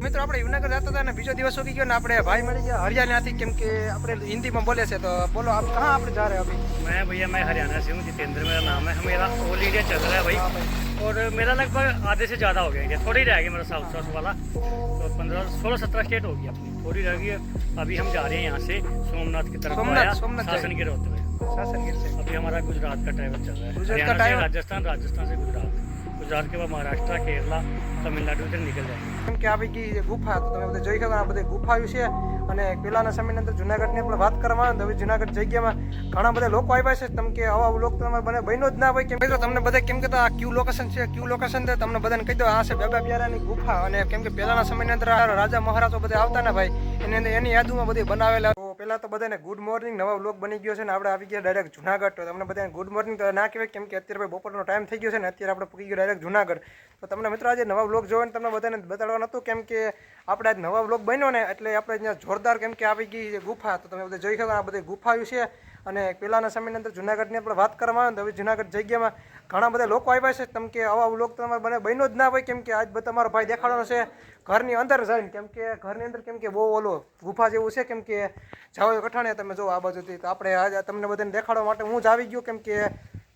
મિત્રો આપણે યુનાગઢ જતા હતા અને બીજો દિવસ ઉગી ગયો ને આપણે ભાઈ મળી ગયા हरियाणा કેમ કે આપણે हिंदी में बोले से तो बोलो आप कहाँ આપણે जा रहे हैं अभी। मैं भैया मैं हरियाणा से हूँ, जितेंद्र मेरा नाम है। मेरा ऑल इंडिया चल रहा है भाई, और मेरा लगभग आधे से ज़्यादा हो गया, थोड़ी रह गई मेरा साउथ वाला, तो 15-16-17 स्टेट हो गई अपनी, थोड़ी रह गई है। अभी हम जा रहे हैं यहाँ से सोमनाथ की तरफ, शासनगिर होते हुए। शासनगिर से अभी हमारा गुजरात का ट्रैवल चल रहा है, गुजरात का हरियाणा से टाइम- राजस्थान, राजस्थान से गुजरात, गुजरात के बाद महाराष्ट्र, केरला, तमिलनाडु से निकल जाएंगे। કેમ કે આવી ગઈ જે ગુફા તો તમે બધા જોઈ શકો આ બધી ગુફાઓ છે અને પહેલાના સમયની અંદર જુનાગઢની આપણે વાત કરવામાં આવે તો હવે જુનાગઢ જગ્યામાં ઘણા બધા લોકો આવ્યા છે તમ કે આવા લોક તમારે બને બન્યો જ ના હોય કેમ કે તમને બધા કેમ કે આ ક્યુ લોકેશન છે ક્યુ લોકેશન છે તમને બધાને કહી દો આ છે બેબા બ્યારાની ગુફા અને કેમ કે પહેલાના સમયની અંદર રાજા મહારાજો બધા આવતા ને ભાઈ એની અંદર એની યાદોમાં બધી બનાવેલા। તો પહેલા તો બધાને ગુડ મોર્નિંગ, નવા વ્લોગ બની ગયો છે ને આપણે આવી ગયા ડાયરેક્ટ જુનાગઢ। તો તમને બધાને ગુડ મોર્નિંગ તો ના કહેવાય કેમ કે અત્યારે ભાઈ બપોરનો ટાઈમ થઈ ગયો છે ને અત્યારે આપણે પૂકી ગયો ડાયરેક્ટ જુનાગઢ। તો તમને મિત્રો આજે નવા વ્લોગ જોઈને તમને બધાને બતાડવાનું હતું કેમ કે આપણે આજ નવા વ્લોગ બન્યો ને એટલે આપણે અહીંયા જોરદાર કેમ કે આવી ગઈ છે ગુફા તો તમે બધા જોઈ શકો આ બધી ગુફાઓ છે અને પહેલાના સમયની અંદર જુનાગઢની આપણે વાત કરવામાં આવે તો હવે જુનાગઢ જગ્યામાં ઘણા બધા લોકો આવ્યા છે તમ કે આવા વ્લોગ તમારે બને બન્યો જ ના હોય કેમ કે આજ તમારો ભાઈ દેખાડવાનો છે ઘરની અંદર જઈને કેમ કે ઘરની અંદર કેમ કે બહુ ઓલો ગુફા જેવું છે કેમ કે જાઓ કઠાણે તમે જો આ બાજુથી તો આપણે આજે તમને બધાને દેખાડવા માટે હું જ આવી ગયો કેમ કે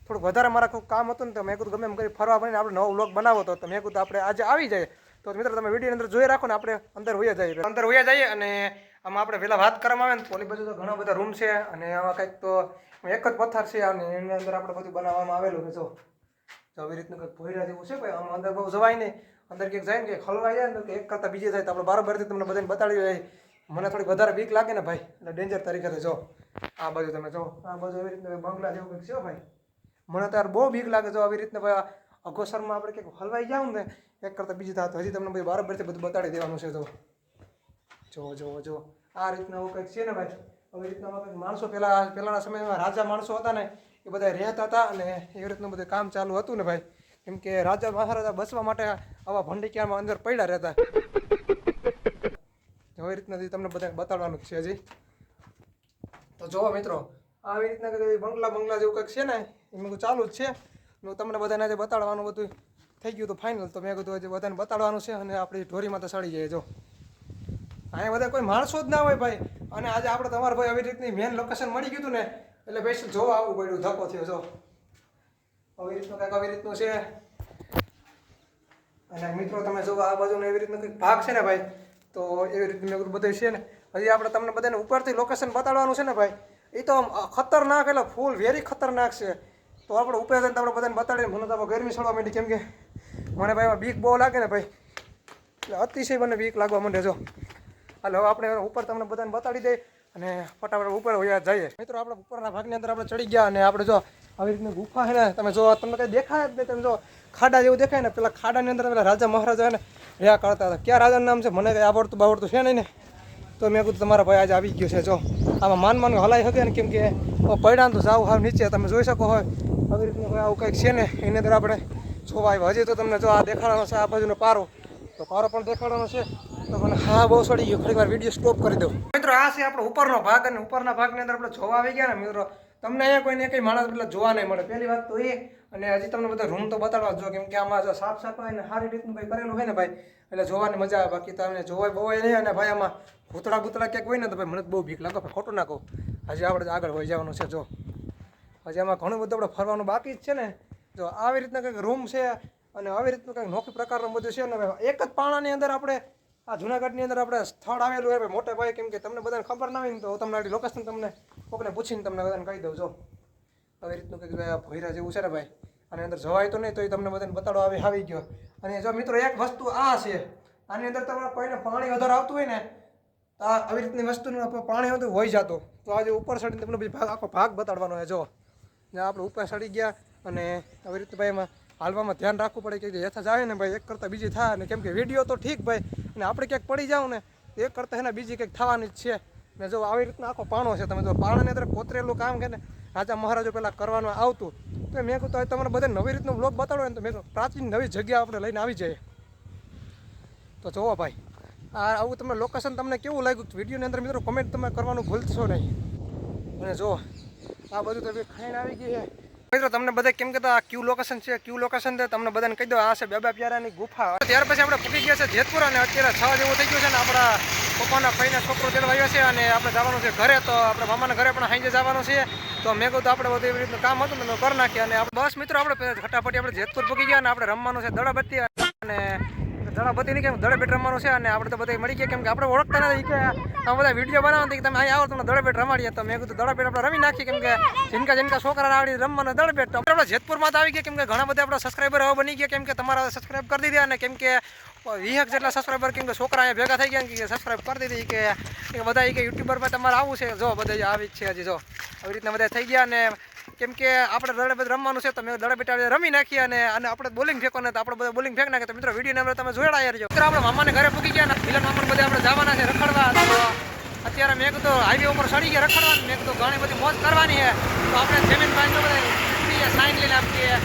થોડુંક વધારે મારા કોઈ કામ હતું ને તો મેં કીધું ગમે એમ કરી ફરવા બનીને આપણે નવો વ્લોગ બનાવો તો મેં કીધું આપણે આજે આવી જાય તો મિત્રો તમે વિડીયો અંદર જોઈ રાખો ને આપણે અંદર વયા જઈએ અને આમાં આપણે પહેલાં વાત કરવામાં આવે ને તો ઓલી બાજુ તો ઘણા બધા રૂમ છે અને આમાં કંઈક તો એક જ પથ્થર છે અને એની અંદર આપણે બધું બનાવવામાં આવેલું છે જો આવી રીતનું કંઈક ભોયરા જેવું છે ભાઈ આમાં અંદર બહુ જવાય નહીં અંદર કંઈક જાય ને કે ખલવાઈ જાય ને કે એક કરતાં બીજે જાય તો આપણે બરાબરથી તમને બધાને બતાડી જાય મને થોડી વધારે બીક લાગે ને ભાઈ એટલે ડેન્જર તરીકે જો આ બાજુ તમે જો આ બાજુ એવી રીતના બંગલા જેવું કંઈક છે ભાઈ મને ત્યારે બહુ બીક લાગે જો આવી રીતના ભાઈ અઘોસરમાં આપણે કંઈક હલવાઈ જાવ ને એક કરતાં બીજી થાય તો હજી તમને ભાઈ બરાબરથી બધું બતાડી દેવાનું છે જો આ રીતના એવું કંઈક છે ને ભાઈ આવી રીતના કંઈક માણસો પહેલાના સમયમાં રાજા માણસો હતા ને એ બધા રહેતા હતા અને એવી રીતનું બધું કામ ચાલુ હતું ને ભાઈ કેમ કે રાજા મહારાજા બસવા માટે આવા ભંડીકિયામાં અંદર પડ્યા રહેતા આવી રીતના તમને બધા બતાડવાનું છે હજી તો જોવો મિત્રો આવી રીતના કંઈક બંગલા જેવું કંઈક છે ને એમાં ચાલુ જ છે હું તમને બધાને આજે બતાડવાનું બધું થઈ ગયું તો ફાઇનલ તો મેં કીધું આજે બધાને બતાડવાનું છે અને આપણી ઢોરીમાં તો સડી જાય જો અહીંયા બધા કોઈ માણસો જ ના હોય ભાઈ અને આજે આપણે તમારા ભાઈ આવી રીતની મેન લોકેશન મળી ગયું હતું ને એટલે બેસી જોવા આવવું પડ્યું ધક્કો થયો જો આવી રીતનું કંઈક આવી રીતનું છે અને મિત્રો તમે જો આ બાજુનો એવી રીતનો કંઈક ભાગ છે ને ભાઈ તો એવી રીતનું મેં બધું છે ને હજી આપણે તમને બધાને ઉપરથી લોકેશન બતાડવાનું છે ને ભાઈ એ તો ખતરનાક એટલે ફૂલ વેરી ખતરનાક છે તો આપણે ઉપર જઈને આપણે બધાને બતાડીને મને તો ગરમી છોડવા માંડી કેમ કે મને ભાઈ બીક બહુ લાગે ને ભાઈ એટલે અતિશય મને બીક લાગવા માંડે જો હાલ હવે આપણે ઉપર તમને બધાને બતાડી દઈએ અને ફટાફટ ઉપર જઈએ મિત્રો આપણે ઉપરના ભાગની અંદર આપણે ચડી ગયા અને આપણે જો આવી રીતની ગુફા છે ને તમે જો તમને કંઈ દેખાય જ નહીં તમે જો ખાડા જેવું દેખાય ને પેલા ખાડાની અંદર પેલા રાજા મહારાજા ને રહ્યા કરતા હતા ક્યાં રાજાનું નામ છે મને કંઈ આવડતું છે નહીં ને તો મેં કીધું તમારા ભાઈ આજે આવી ગયો છે જો આમાં માન હલાઈ શકે ને કેમ કે પડ્યા તો જાવ હાવ નીચે તમે જોઈ શકો હોય આવી રીતનું કોઈ આવું કંઈક છે ને એની અંદર આપણે જોવા આવ્યા હજી તો તમને જો આ દેખાડવાનો છે આ બાજુનો પારો તો પારો પણ દેખાડવાનો છે તો મને હા બહુ સડી ગયો ઘણી વાર વિડીયો સ્ટોપ કરી દઉં મિત્રો આ છે આપણો ઉપરનો ભાગ અને ઉપરના ભાગની અંદર આપણે જોવા આવી ગયા ને મિત્રો તમને અહીંયા કોઈને કંઈ માણસ પેલા જોવા નહીં મળે પહેલી વાત તો એ અને હજી તમને બધા રૂમ તો બતાડવા જો કેમ કે આમાં જો સાફ સફાઈ ને સારી રીતનું કંઈ કરેલું હોય ને ભાઈ એટલે જોવાની મજા આવે બાકી તમને જોવાય બહુ નહીં અને ભાઈ આમાં ભૂતળા ક્યાંક હોય ને તો ભાઈ મને બહુ બીક લાગે ખોટું ના કહું હજી આપણે આગળ વહી જવાનું છે જો હજી આમાં ઘણું બધું આપણે ફરવાનું બાકી જ છે ને જો આવી રીતના કંઈક રૂમ છે અને આવી રીતનું કંઈક નોખી પ્રકારનું બધું છે ને એક જ પાણાની અંદર આપણે આ જુનાગઢની અંદર આપણે સ્થળ આવેલું હોય મોટે ભાઈ કેમ કે તમને બધાને ખબર ના હોય ને તો તમને લોકેશન તમને કોકને પૂછીને તમને બધાને કહી દઉં જો આવી રીતનું કંઈક ભોયરા જેવું છે ને ભાઈ આની અંદર જવાય તો નહીં તો એ તમને બધાને બતાડવા આવી ગયો અને જો મિત્રો એક વસ્તુ આ છે આની અંદર તમારે કોઈને પાણી વધારે આવતું હોય ને તો આવી રીતની વસ્તુનું પાણી આવતું હોય જતું તો આજે ઉપર ચડીને તમને ભાઈ આખો ભાગ બતાડવાનો હોય જો આપણે ઉપર ચડી ગયા અને આવી રીતે ભાઈ એમાં હાલવામાં ધ્યાન રાખવું પડે કે યથા જાય ને ભાઈ એક કરતાં બીજી થાય ને કેમ કે વિડીયો તો ઠીક ભાઈ અને આપણે ક્યાંક પડી જાવ ને એક કરતાં એને બીજી કંઈક થવાની જ છે ને જો આવી રીતના આખો પાણો છે તમે જો પાણાની અંદર કોતરેલું કામ કે ને રાજા મહારાજો પહેલાં કરવાનું આવતું તો મેં કહ્યું તમારે બધા નવી રીતનો બ્લોગ બતાડો ને તો મેં પ્રાચીન નવી જગ્યા આપણે લઈને આવી જઈએ તો જોવો ભાઈ આવું તમને લોકેશન તમને કેવું લાગ્યું વિડીયોની અંદર મિત્રો કમેન્ટ તમે કરવાનું ભૂલશો નહીં અને જો આ બધું તો ખાઈને આવી ગઈ છે મિત્રો તમને બધા કેમ કહેતા ક્યુ લોકેશન છે, ક્યુ લોકેશન છે તમને બધાને કહી દો, આ છે બાબા પ્યારાની ગુફા. ત્યાર પછી આપણે પૂકી ગયા છે જેતપુર અને અત્યારે 6 જેવું થઈ ગયું છે ને આપણા પપ્પાના ભાઈના છોકરો તેડવા આવ્યો છે અને આપણે જવાનું છે ઘરે. તો આપણે મામાના ઘરે પણ સાંજે જવાનું છે. તો મેં કહ્યું આપણે બધું એવી રીતનું કામ હતું ને કરી નાખીએ અને બસ મિત્રો આપણે ફટાફટ આપણે જેતપુર પૂકી ગયા અને આપણે રમવાનું છે દડાબત્તી અને દડાબત્તી નહીં કેમ દડાબેટ રમવાનું છે. અને આપણે તો બધા મળી ગયા કેમ કે આપણે ઓળખતા નથી કે આ બધા વિડીયો બનાવવા કે તમે અહીં આવો તમને દડાબેટ રમાડીએ. તો મેં કીધું દડાબેટ આપણે રમી નાખીએ કેમ કે જીનકા છોકરા આવડી રમવાનું દડાબેટ. તો આપણે જેતપુરમાં આવી ગયા કેમ કે ઘણા બધા આપણા સબસ્ક્રાઈબર હવે બની ગયા કેમ કે તમારા સબસ્ક્રાઈબ કરી દીધા અને કેમ કે 20 જેટલા સબસ્ક્રાઈબર કેમ કે છોકરા અહીંયા ભેગા થઈ ગયા કે સબસ્ક્રાઈબ કરી દીધી કે બધા કે યુટ્યુબરમાં તમારે આવું છે. જો બધા આવી જ છે હજી જો આવી રીતના બધા થઈ ગયા. અને કેમ કે આપણે દડાબેટ રમવાનું છે તો મેં દડાબેટ રમી નાખી અને આપણે બોલિંગ ફેંકવાનું તો આપણે બધા બોલિંગ ફેંક નાખે. તો મિત્રો વિડીયો તમે જોડા યાર જો આપણે મામાને ઘરે પૂકી ગયા ને મિલન મામાને બધા આપણે જવાના છે રખડવા. તો અત્યારે મેં કીધું હાઈવે ઉપર ચડી ગયા રખડવા. મેં કીધું ઘણી બધી મોજ કરવાની છે તો આપણે જમીનભાઈ બધા સાઈન લઈને આપીએ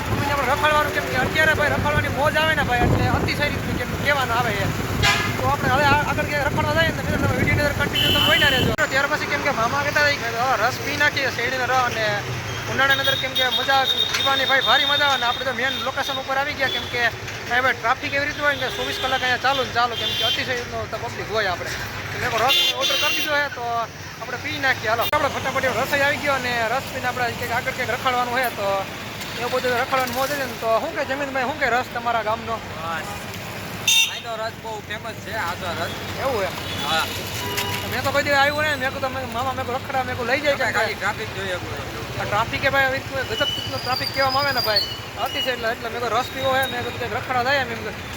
મમ્મીને આપણે રખડવાનું કેમ કે અત્યારે ભાઈ રખડવાની મોજ આવે ને ભાઈ એટલે અતિશય રીતનું કેમ કહેવાનું આવે છે. તો આપણે હવે આગળ ક્યાંક રખડવા જાય ને મિત્રો તમે વિડીયોની અંદર કન્ટિન્યુ તમે જોઈ ના રહેજો. ત્યાર પછી કેમ કે મામા કહેતા હતા રસ પી નાખીએ શેરડીનો રસ અને ઉનાળાની અંદર કેમ કે મજા પીવાની ભાઈ ભારી મજા આવે. અને આપણે તો મેન લોકેશન ઉપર આવી ગયા કેમ કે અહીં ભાઈ ટ્રાફિક એવી રીતે હોય કે 24 કલાક અહીંયા ચાલુ કેમ કે અતિશયનો પબ્લિક હોય. આપણે મેં રસ ઓર્ડર કરી દીધો છે તો આપણે પી નાખીએ. હાલો આપણે ફટાફટ રસોઈ આવી ગયો અને રસ પીને આપણે ક્યાંક આગળ ક્યાંક રખડવાનું હોય તો એવું બધું રખડવાનું મોજ છે ને. તો શું કે જમીનભાઈ શું કે રસ તમારા ગામનો? રસ બહુ ફેમસ છે આ તો રસ. એવું એમ? હા મેં તો કોઈ દિવસ આવ્યું ને મેં કહું મામા મેં રખડા મેં લઈ જાય ખાલી ટ્રાફિક જોઈએ. ટ્રાફિક એ ભાઈ ગજબ ટ્રાફિક કહેવામાં આવે ને ભાઈ અતિશય એટલે મેં રસ પીવો હોય મેં કીધું કંઈક રખડા થાય એમ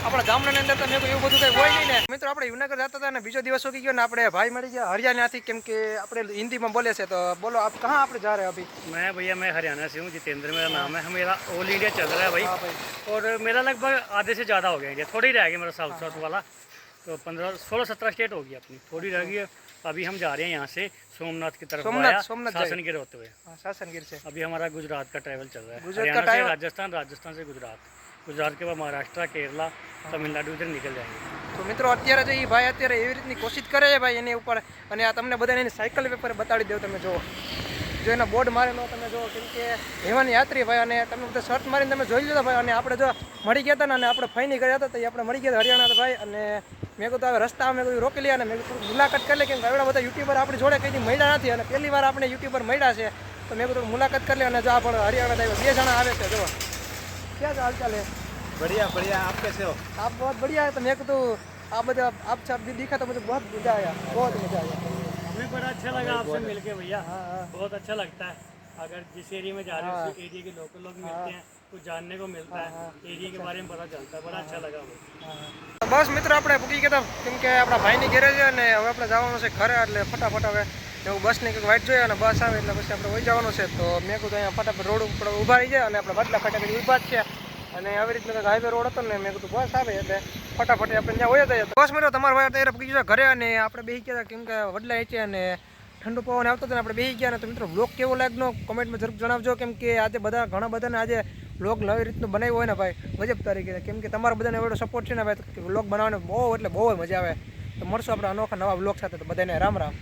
આપણા ગામડાની અંદર તો મેં એવું બધું કંઈ હોય નહીં ને. મિત્રો આપણે યુવનગર જતા હતા ને બીજો દિવસ ઉગી ગયો ને આપણે ભાઈ મળી ગયા હરિયાણાથી કેમ કે આપણે હિન્દીમાં બોલે છે. તો બોલો આપ કहाँ આપણે जा रहे हैं अभी? मैं भैया मैं हरियाणा से हूँ, जितेंद्र मेरा नाम है. मेरा ऑल इंडिया चल रहा है भाई. और मेरा लगभग आधे से ज़्यादा हो गया इंडिया. थोड़ी रह गई मेरा साउथ वाला. तो 16-17 स्टेट हो गई अपनी, थोड़ी रह गई है. अभी हम जा रहे हैं यहाँ से सोमनाथ की तरफ, सोमनाथ शासनगिर होते हुए. शासनगिर से अभी हमारा गुजरात का ट्रैवल चल रहा है. गुजरात हरियाणा का से राजस्थान, राजस्थान से गुजरात, गुजरात के बाद महाराष्ट्र, केरला, तमिलनाडु इधर निकल जाएंगे. તો મિત્રો અત્યારે જો એ ભાઈ અત્યારે એવી રીતની કોશિશ કરે છે ભાઈ એની ઉપર. અને આ તમને બધાને એની સાયકલ પેપર બતાડી દઉં તમે જો એના બોર્ડ મારેલો તમે જો કેમ કે હેવાની યાત્રી ભાઈ. અને તમે બધા શર્ટ મારીને તમે જોઈ લીધો ભાઈ. અને આપણે જો મળી ગયા હતા ને અને આપણે ફઈની ગયા હતા તો આપણે મળી ગયા હરિયાણા ભાઈ. અને મેં કીધું હવે રસ્તા મેં કીધું રોકી લે અને મેં કીધું મુલાકાત કરી લે કેમ કે એવડા બધા યુટ્યુબર આપણી જોડે કંઈ મળ્યા નથી અને પહેલી વાર આપણે યુટ્યુબર મળ્યા છે. તો મેં કીધું મુલાકાત કરી લે અને જો આપણે હરિયાણા 2 જણા આવે છે. જો ક્યાં હાલ ચાલે? बढ़िया बढ़िया. आप कैसे हो? आप बहुत बढ़िया है. तो मैं तो आप બધા आप सब दिखा तो मुझे बहुत मजा आया, बहुत मजा आया. हमें बड़ा अच्छा लगा आपसे मिलके भैया. बहुत अच्छा लगता है. अगर जिस एरिया में जा रहे हैं उस एरिया के लोकल लोग मिलते हैं, कुछ जानने को मिलता है, एरिया के बारे में पता चलता है. बड़ा अच्छा लगा वो. બસ મિત્રો આપણે પૂકી ગયા કેમ કે આપણા ભાઈની ઘરે છે અને હવે આપણે જવાનું છે ઘરે. એટલે ફટાફટ હવે એવું બસની કંઈક વાઇટ જોઈએ અને બસ આવે એટલે પછી આપણે વહી જવાનું છે. તો મેં કીધું અહીંયા ફટાફટ રોડ ઉપર ઊભા રહી જાય અને આપણે બદલા ફટાફટ ઊભા જ છે. અને આવી રીતના કંઈક હાઈવે રોડ હતો ને મેં કીધું બસ આવે એટલે ફટાફટ આપણે ત્યાં વહી જઈએ. બસ મિત્રો તમારા ભાઈ અત્યારે પૂકી ગયા ઘરે અને આપણે બેસી ગયા કેમ કે વડલા છે અને ઠંડુ પવન આવતો હતો ને આપણે બેસી ગયા ને. તો મિત્રો બ્લોગ કેવો લાગ્યો કોમેન્ટમાં જરૂર જણાવજો કેમ કે આજે ઘણા બધાને આજે વ્લોગ નવી રીતનું બનાવ્યું હોય ને ભાઈ ગજબ તારીખે. કેમ કે તમારા બધાને એવડો સપોર્ટ છે ને ભાઈ વ્લોગ બનાવવાનો બહુ એટલે બહુ મજા આવે. તો મળશું આપણે અનોખા નવા વ્લોગ સાથે. તો બધાને રામ રામ.